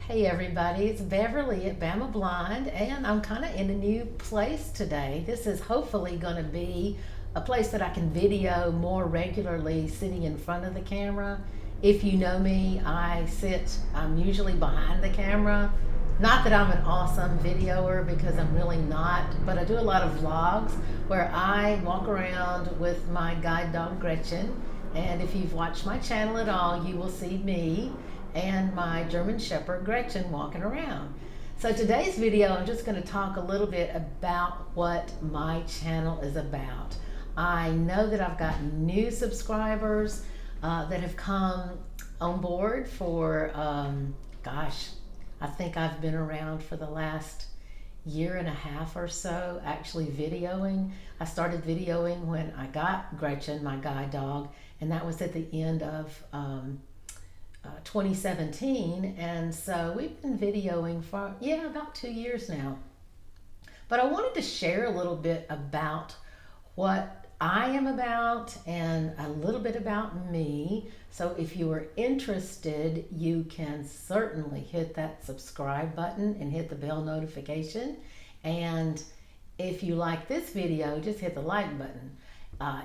Hey everybody, it's Beverly at Bama Blind, and I'm kind of in a new place today. This is hopefully going to be a place that I can video more regularly sitting in front of the camera. If you know me, I'm usually behind the camera. Not that I'm an awesome videoer because I'm really not, but I do a lot of vlogs where I walk around with my guide dog Gretchen. And if you've watched my channel at all, you will see me and my German Shepherd Gretchen walking around. So today's video, I'm just going to talk a little bit about what my channel is about. I know that I've got new subscribers that have come on board for, I think I've been around for the last year and a half or so actually videoing. I started videoing when I got Gretchen, my guide dog, and that was at the end of 2017, and so we've been videoing for about 2 years now. But I wanted to share a little bit about what I am about and a little bit about me. So if you are interested, you can certainly hit that subscribe button and hit the bell notification. And if you like this video, just hit the like button.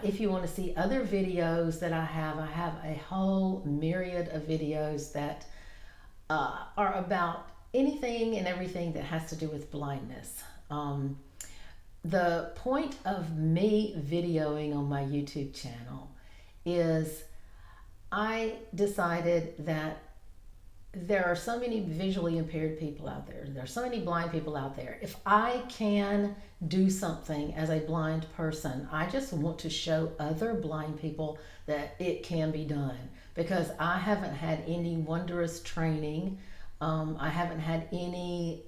If you want to see other videos that I have a whole myriad of videos that are about anything and everything that has to do with blindness. The point of me videoing on my YouTube channel is I decided that there are so many visually impaired people out there. There are so many blind people out there. If I can do something as a blind person, I just want to show other blind people that it can be done, because I haven't had any wondrous training. I haven't had any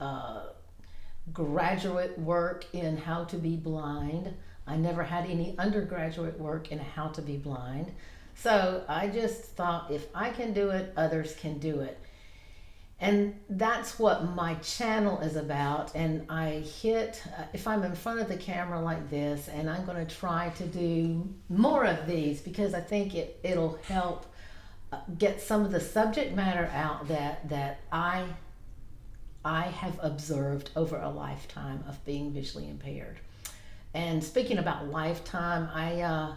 graduate work in how to be blind. I never had any undergraduate work in how to be blind. So I just thought, if I can do it, others can do it. And that's what my channel is about. And if I'm in front of the camera like this, and I'm going to try to do more of these, because I think it'll help get some of the subject matter out that I have observed over a lifetime of being visually impaired. And speaking about lifetime, I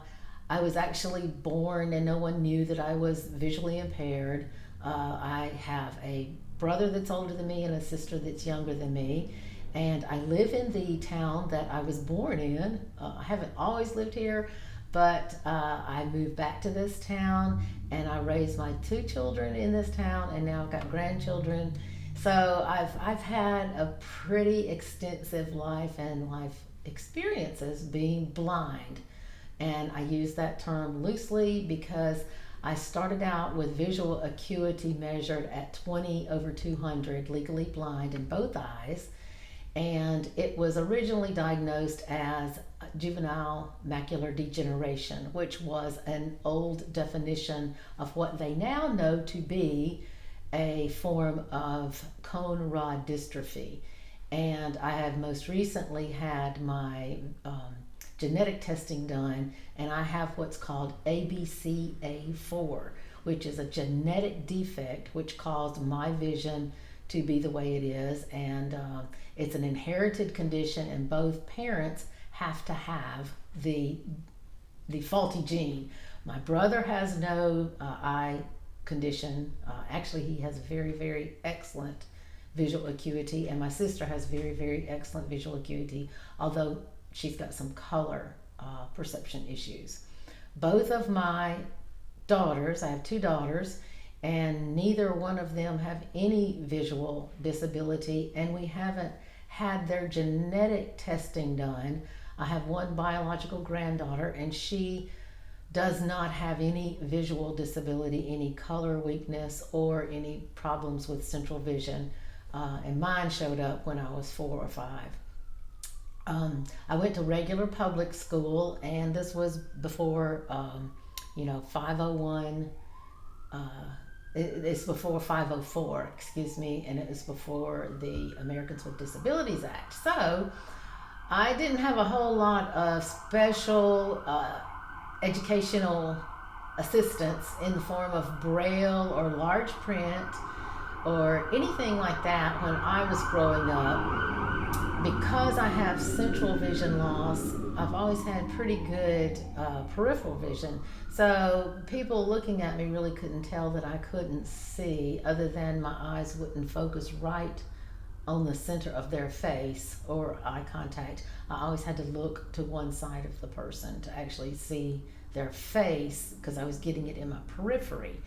was actually born and no one knew that I was visually impaired. I have a brother that's older than me and a sister that's younger than me, and I live in the town that I was born in. I haven't always lived here, but I moved back to this town, and I raised my 2 children in this town, and now I've got grandchildren. So I've had a pretty extensive life and life experiences being blind, and I use that term loosely because I started out with visual acuity measured at 20/200, legally blind in both eyes, and it was originally diagnosed as juvenile macular degeneration, which was an old definition of what they now know to be a form of cone rod dystrophy. And I have most recently had my genetic testing done, and I have what's called ABCA4, which is a genetic defect which caused my vision to be the way it is. And it's an inherited condition, and both parents have to have the faulty gene. My brother has no eye condition. Actually, he has very, very excellent visual acuity, and my sister has very, very excellent visual acuity, although she's got some color perception issues. Both of my daughters, I have 2 daughters, and neither one of them have any visual disability, and we haven't had their genetic testing done. I have one biological granddaughter, and she does not have any visual disability, any color weakness, or any problems with central vision. And mine showed up when I was 4 or 5. I went to regular public school, and this was before, 501. It's before 504, excuse me, and it was before the Americans with Disabilities Act. So I didn't have a whole lot of special educational assistance in the form of braille or large print or anything like that when I was growing up. Because I have central vision loss, I've always had pretty good peripheral vision. So people looking at me really couldn't tell that I couldn't see, other than my eyes wouldn't focus right on the center of their face or eye contact. I always had to look to one side of the person to actually see their face because I was getting it in my periphery.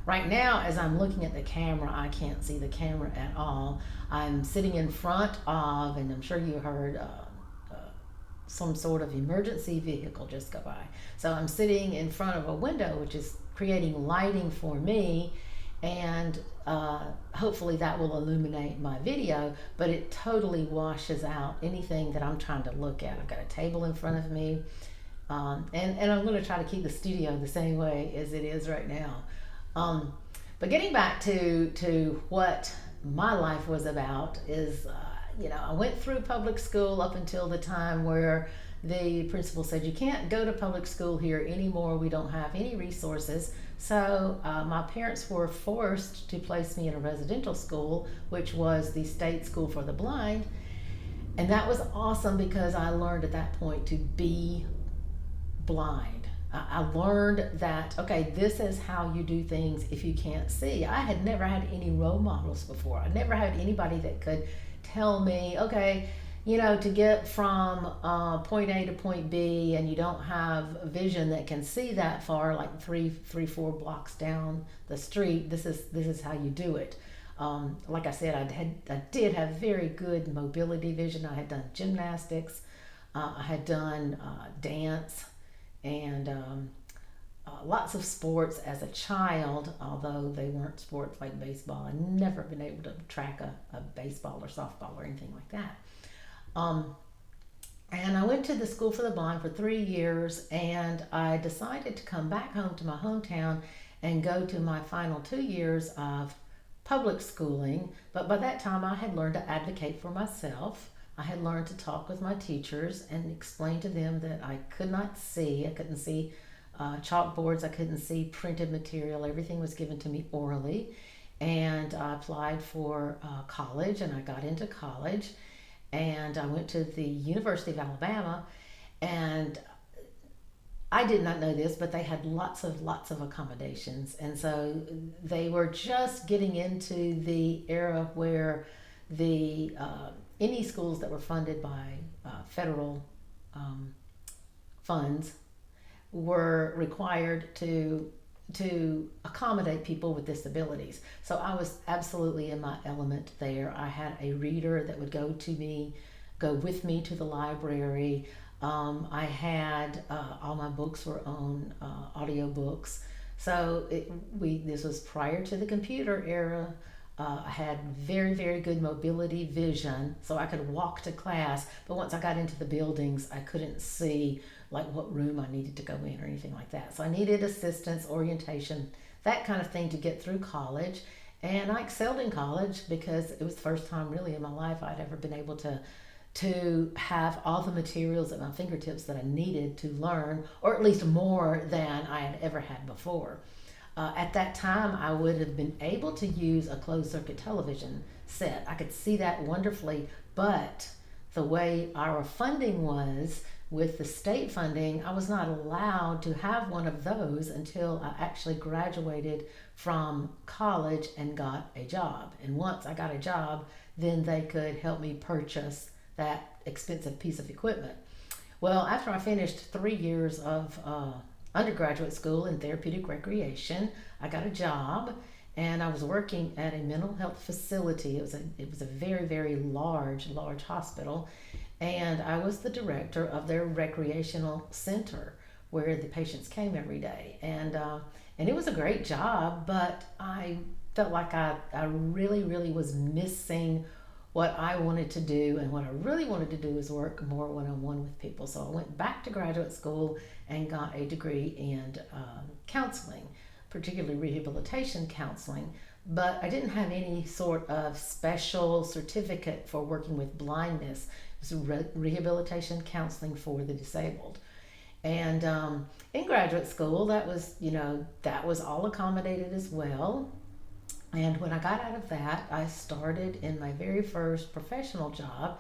Right now, as I'm looking at the camera, I can't see the camera at all. I'm sitting in front of, and I'm sure you heard some sort of emergency vehicle just go by. So I'm sitting in front of a window, which is creating lighting for me, and hopefully that will illuminate my video, but it totally washes out anything that I'm trying to look at. I've got a table in front of me, and I'm going to try to keep the studio the same way as it is right now. Um, but getting back to what my life was about is, I went through public school up until the time where the principal said, you can't go to public school here anymore. We don't have any resources. So my parents were forced to place me in a residential school, which was the state school for the blind. And that was awesome because I learned at that point to be blind. I learned that, okay, this is how you do things if you can't see. I had never had any role models before. I never had anybody that could tell me, okay, to get from point A to point B, and you don't have vision that can see that far, like three, 4 blocks down the street. This is how you do it. Like I said, I did have very good mobility vision. I had done gymnastics. I had done dance and lots of sports as a child, although they weren't sports like baseball. I'd never been able to track a baseball or softball or anything like that. And I went to the School for the Blind for 3 years, and I decided to come back home to my hometown and go to my final 2 years of public schooling. But by that time, I had learned to advocate for myself. I had learned to talk with my teachers and explain to them that I could not see. I couldn't see chalkboards. I couldn't see printed material. Everything was given to me orally. And I applied for college, and I got into college. And I went to the University of Alabama, and I did not know this, but they had lots of accommodations. And so they were just getting into the era where the any schools that were funded by federal funds were required to accommodate people with disabilities. So I was absolutely in my element there. I had a reader that would go with me to the library. I had all my books were on audio books. So this was prior to the computer era. I had very, very good mobility vision, so I could walk to class, but once I got into the buildings, I couldn't see like what room I needed to go in or anything like that. So I needed assistance, orientation, that kind of thing to get through college. And I excelled in college because it was the first time really in my life I'd ever been able to have all the materials at my fingertips that I needed to learn, or at least more than I had ever had before. At that time, I would have been able to use a closed circuit television set. I could see that wonderfully, but the way our funding was with the state funding, I was not allowed to have one of those until I actually graduated from college and got a job. And once I got a job, then they could help me purchase that expensive piece of equipment. Well, after I finished 3 years of undergraduate school in therapeutic recreation, I got a job, and I was working at a mental health facility. It was a very, very large hospital, and I was the director of their recreational center where the patients came every day. And it was a great job, but I felt like I really, really was missing what I wanted to do, and what I really wanted to do was work more one-on-one with people. So I went back to graduate school and got a degree in counseling, particularly rehabilitation counseling, but I didn't have any sort of special certificate for working with blindness. It was rehabilitation counseling for the disabled. And in graduate school, that was all accommodated as well. And when I got out of that, I started in my very first professional job,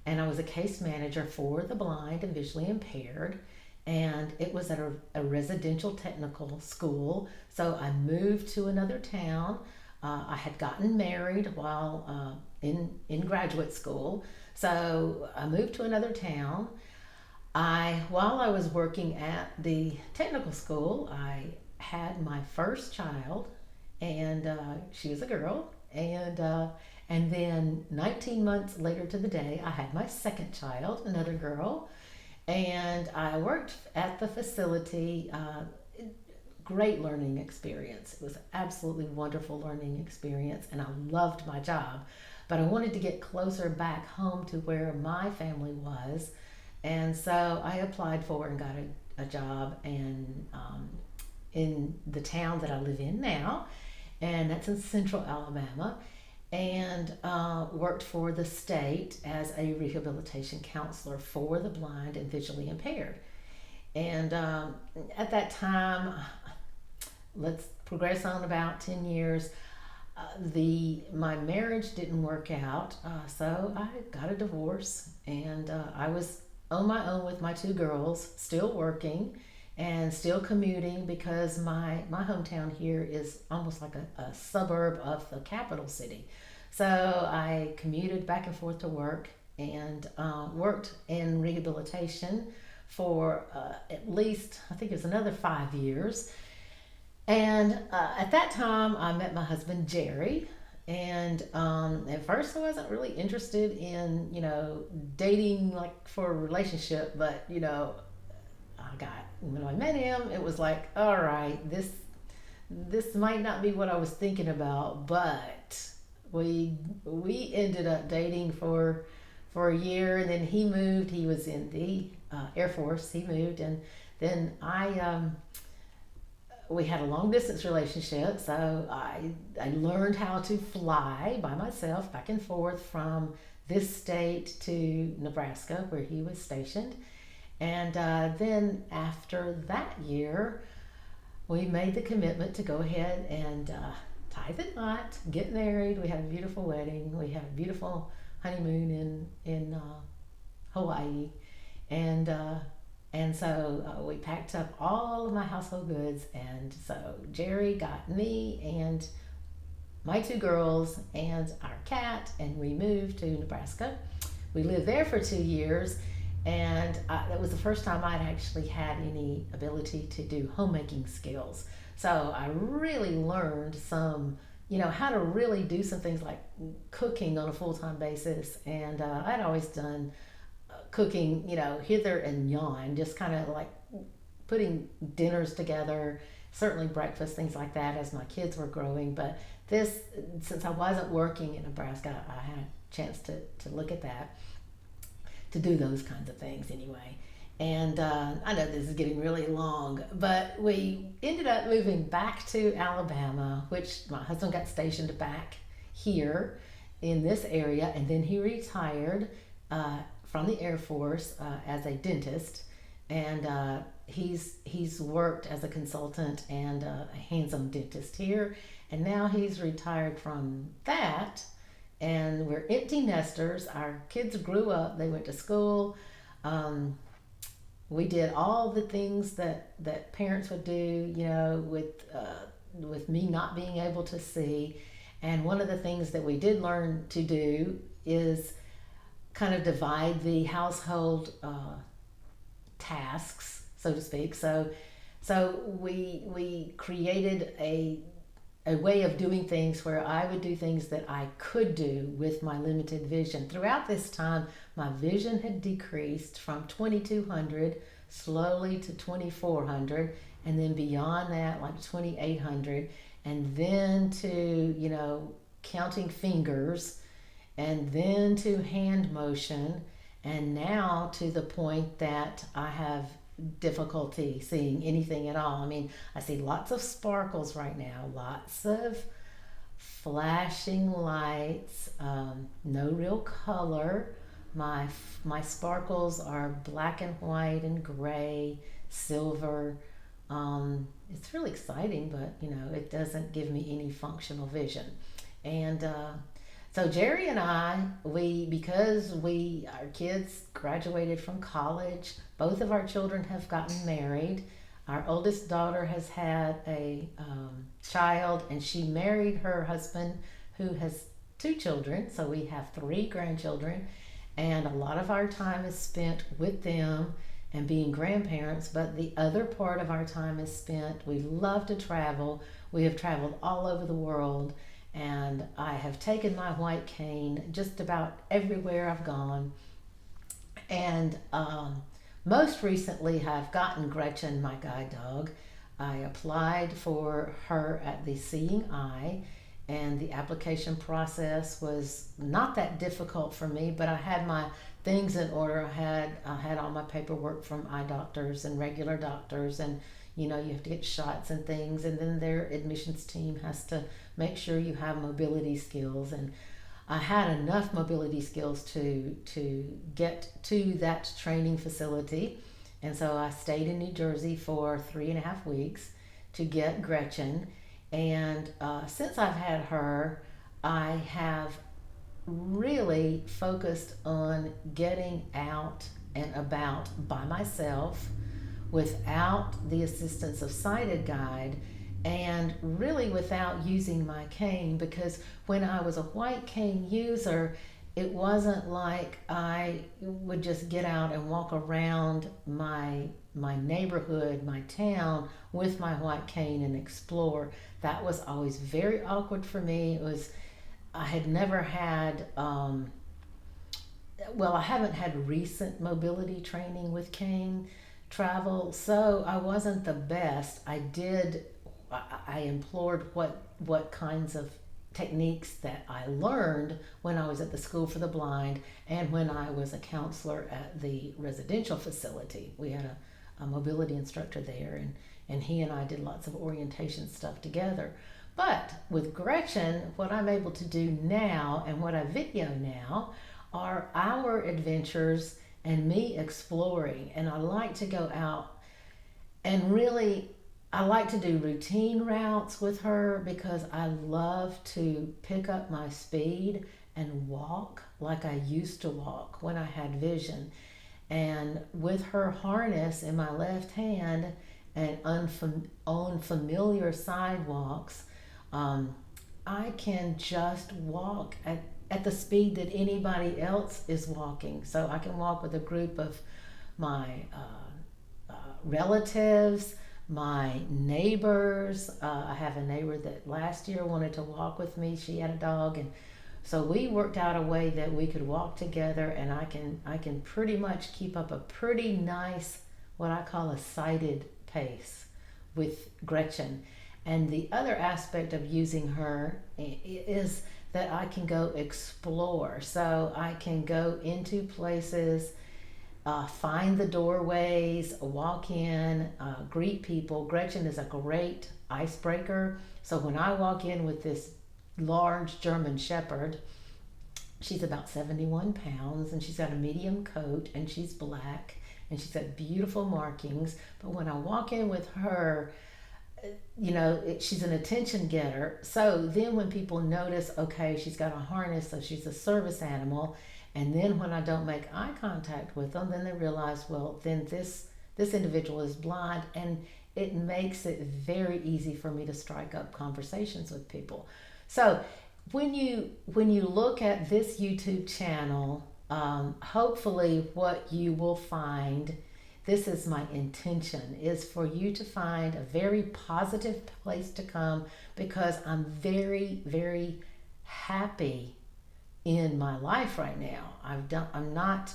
and I was a case manager for the blind and visually impaired. And it was at a residential technical school. So I moved to another town. I had gotten married while in graduate school. So I moved to another town. While I was working at the technical school, I had my first child, and she was a girl. And then 19 months later to the day, I had my second child, another girl, and I worked at the facility. Great learning experience. It was absolutely wonderful learning experience, and I loved my job. But I wanted to get closer back home to where my family was, and so I applied for and got a job and in the town that I live in now, and that's in central Alabama, and worked for the state as a rehabilitation counselor for the blind and visually impaired. And at that time, let's progress on about 10 years. The My marriage didn't work out, so I got a divorce, and I was on my own with my two girls, still working and still commuting because my hometown here is almost like a suburb of the capital city. So I commuted back and forth to work, and worked in rehabilitation for at least, I think it was another 5 years. And at that time, I met my husband, Jerry. And at first, I wasn't really interested in, dating like for a relationship. But, when I met him, it was like, all right, this might not be what I was thinking about. But we ended up dating for a year. And then he moved. He was in the Air Force. He moved. And then we had a long distance relationship, so I learned how to fly by myself back and forth from this state to Nebraska, where he was stationed. And then after that year, we made the commitment to go ahead and tie the knot, get married. We had a beautiful wedding. We had a beautiful honeymoon in Hawaii, and so we packed up all of my household goods, and so Jerry got me and my two girls and our cat, and we moved to Nebraska. We lived there for 2 years, and that was the first time I'd actually had any ability to do homemaking skills. So I really learned some, how to really do some things like cooking on a full-time basis, and I'd always done cooking, hither and yon, just kind of like putting dinners together, certainly breakfast, things like that as my kids were growing. But since I wasn't working in Nebraska, I had a chance to look at that, to do those kinds of things anyway. And I know this is getting really long, but we ended up moving back to Alabama, which my husband got stationed back here in this area, and then he retired from the Air Force as a dentist, and he's worked as a consultant and a hands-on dentist here, and now he's retired from that, and we're empty nesters. Our kids grew up; they went to school. We did all the things that parents would do, with me not being able to see. And one of the things that we did learn to do is kind of divide the household tasks, so to speak. So we created a way of doing things where I would do things that I could do with my limited vision. Throughout this time, my vision had decreased from 2200 slowly to 2400, and then beyond that, like 2800, and then to, counting fingers, and then to hand motion, and now to the point that I have difficulty seeing anything at all. I mean, I see lots of sparkles right now, lots of flashing lights, no real color. My sparkles are black and white and gray, silver, It's really exciting, but it doesn't give me any functional vision. And so Jerry and I, because our kids graduated from college, both of our children have gotten married. Our oldest daughter has had a child, and she married her husband, who has two children. So we have three grandchildren, and a lot of our time is spent with them and being grandparents. But the other part of our time is spent, we love to travel. We have traveled all over the world, and I have taken my white cane just about everywhere I've gone. And most recently, I've gotten Gretchen, my guide dog. I applied for her at the Seeing Eye, and the application process was not that difficult for me, but I had my things in order. I had all my paperwork from eye doctors and regular doctors, and you have to get shots and things, and then their admissions team has to make sure you have mobility skills. And I had enough mobility skills to get to that training facility. And so I stayed in New Jersey for 3.5 weeks to get Gretchen. And since I've had her, I have really focused on getting out and about by myself without the assistance of sighted guide, and really without using my cane, because when I was a white cane user, it wasn't like I would just get out and walk around my neighborhood, my town, with my white cane and explore. That was always very awkward for me. I had never had I haven't had recent mobility training with cane travel, so I wasn't the best. I implored what kinds of techniques that I learned when I was at the School for the Blind and when I was a counselor at the residential facility. We had a mobility instructor there, and he and I did lots of orientation stuff together. But with Gretchen, what I'm able to do now and what I video now are our adventures and me exploring. And I like to go out and really, I like to do routine routes with her, because I love to pick up my speed and walk like I used to walk when I had vision. And with her harness in my left hand and on familiar sidewalks, I can just walk at the speed that anybody else is walking. So I can walk with a group of my relatives, my neighbors. I have a neighbor that last year wanted to walk with me. She had a dog, and so we worked out a way that we could walk together, and I can pretty much keep up a pretty nice, what I call a sighted pace with Gretchen. And the other aspect of using her is that I can go explore. So I can go into places, find the doorways, walk in, greet people. Gretchen is a great icebreaker. So when I walk in with this large German Shepherd, she's about 71 pounds, and she's got a medium coat, and she's black, and she's got beautiful markings. But when I walk in with her, she's an attention getter. So then when people notice, okay, she's got a harness, so she's a service animal. And then when I don't make eye contact with them, then they realize, well, then this individual is blind, and it makes it very easy for me to strike up conversations with people. So when you look at this YouTube channel, hopefully what you will find, this is my intention, is for you to find a very positive place to come, because I'm very, very happy in my life right now. I'm not,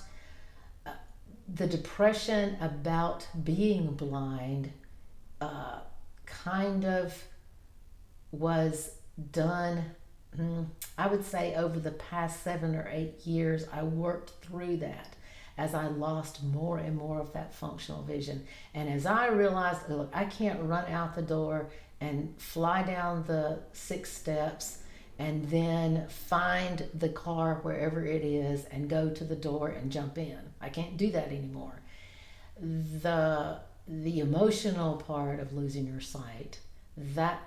the depression about being blind kind of was done, I would say over the past 7 or 8 years. I worked through that as I lost more and more of that functional vision. And as I realized, look, I can't run out the door and fly down the 6 steps and then find the car wherever it is and go to the door and jump in. I can't do that anymore. The the emotional part of losing your sight, that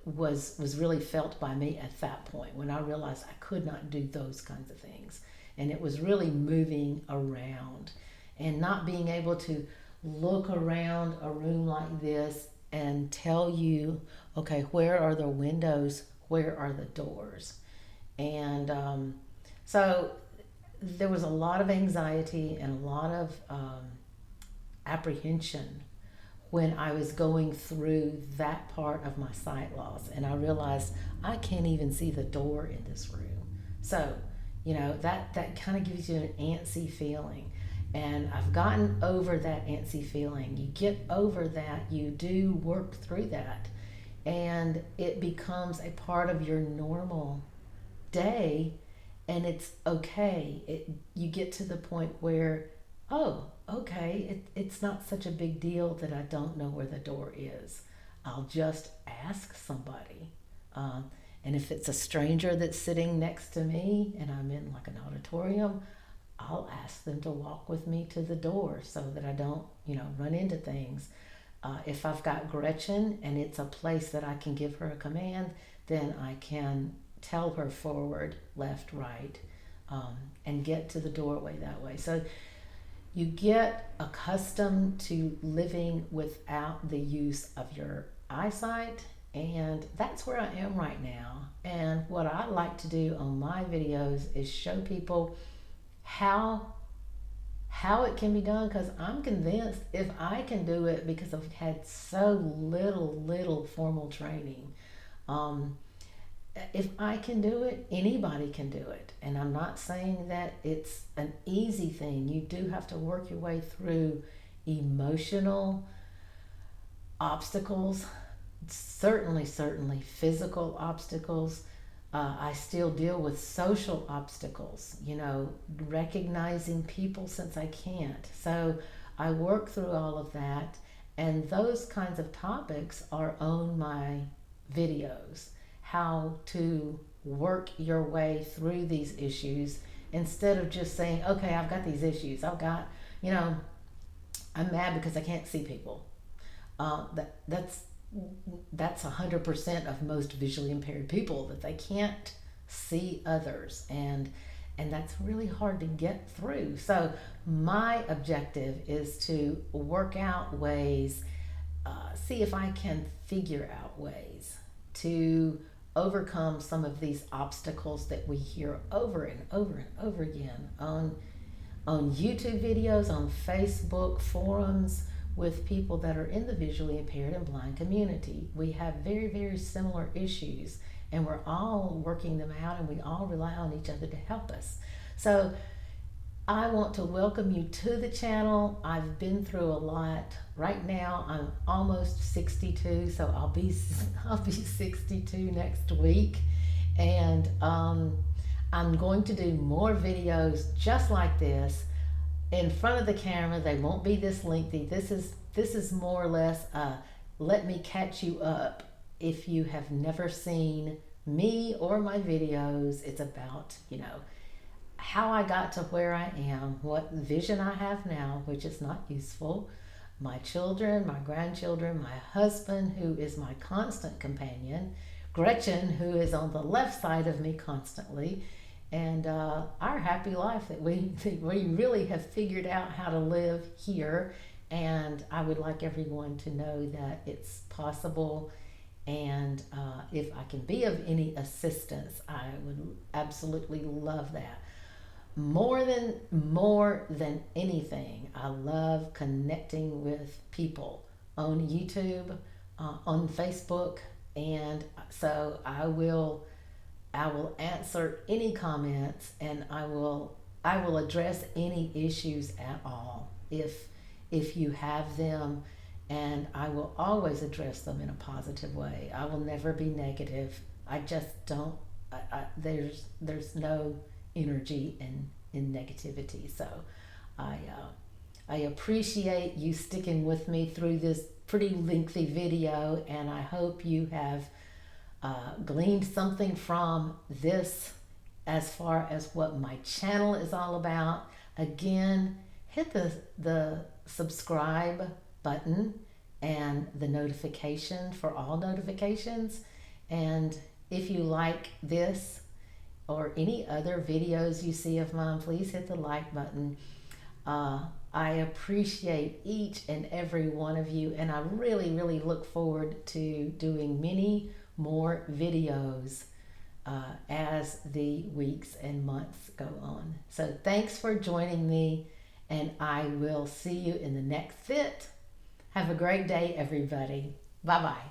was really felt by me at that point when I realized I could not do those kinds of things. And it was really moving around and not being able to look around a room like this and tell you, okay, where are the windows? Where are the doors? And so there was a lot of anxiety and a lot of apprehension when I was going through that part of my sight loss. And I realized I can't even see the door in this room. So, that kind of gives you an antsy feeling. And I've gotten over that antsy feeling. You get over that, you do work through that, and it becomes a part of your normal day, and it's okay. You get to the point where, oh, okay, it's not such a big deal that I don't know where the door is. I'll just ask somebody. And if it's a stranger that's sitting next to me and I'm in like an auditorium, I'll ask them to walk with me to the door so that I don't, run into things. If I've got Gretchen and it's a place that I can give her a command, then I can tell her forward, left, right, and get to the doorway that way. So you get accustomed to living without the use of your eyesight, and that's where I am right now. And what I like to do on my videos is show people how it can be done, because I'm convinced if I can do it, because I've had so little formal training, if I can do it, anybody can do it. And I'm not saying that it's an easy thing. You do have to work your way through emotional obstacles, certainly physical obstacles. I still deal with social obstacles, recognizing people since I can't. So I work through all of that, and those kinds of topics are on my videos. How to work your way through these issues instead of just saying, okay, I've got these issues. I'm mad because I can't see people. That's 100% of most visually impaired people, that they can't see others, and that's really hard to get through. So my objective is to work out ways, see if I can figure out ways to overcome some of these obstacles that we hear over and over again on YouTube videos, on Facebook forums, with people that are in the visually impaired and blind community. We have very similar issues, and we're all working them out, and we all rely on each other to help us. So I want to welcome you to the channel. I've been through a lot. Right now I'm almost 62, so I'll be 62 next week, and I'm going to do more videos just like this in front of the camera. They won't be this lengthy. This is more or less let me catch you up if you have never seen me or my videos. It's about how I got to where I am, what vision I have now, which is not useful, my children, my grandchildren, my husband, who is my constant companion, Gretchen, who is on the left side of me constantly, and our happy life that we really have figured out how to live here. And I would like everyone to know that it's possible, and if I can be of any assistance, I would absolutely love that. More than anything, I love connecting with people on YouTube, on Facebook, and so I will answer any comments, and I will address any issues at all if you have them, and I will always address them in a positive way. I will never be negative. I just don't. There's no energy in negativity. So I appreciate you sticking with me through this pretty lengthy video, and I hope you have gleaned something from this as far as what my channel is all about. Again, hit the subscribe button and the notification for all notifications. And if you like this or any other videos you see of mine, please hit the like button. I appreciate each and every one of you, and I really, really look forward to doing many more videos as the weeks and months go on. So thanks for joining me, and I will see you in the next fit. Have a great day, everybody. Bye-bye.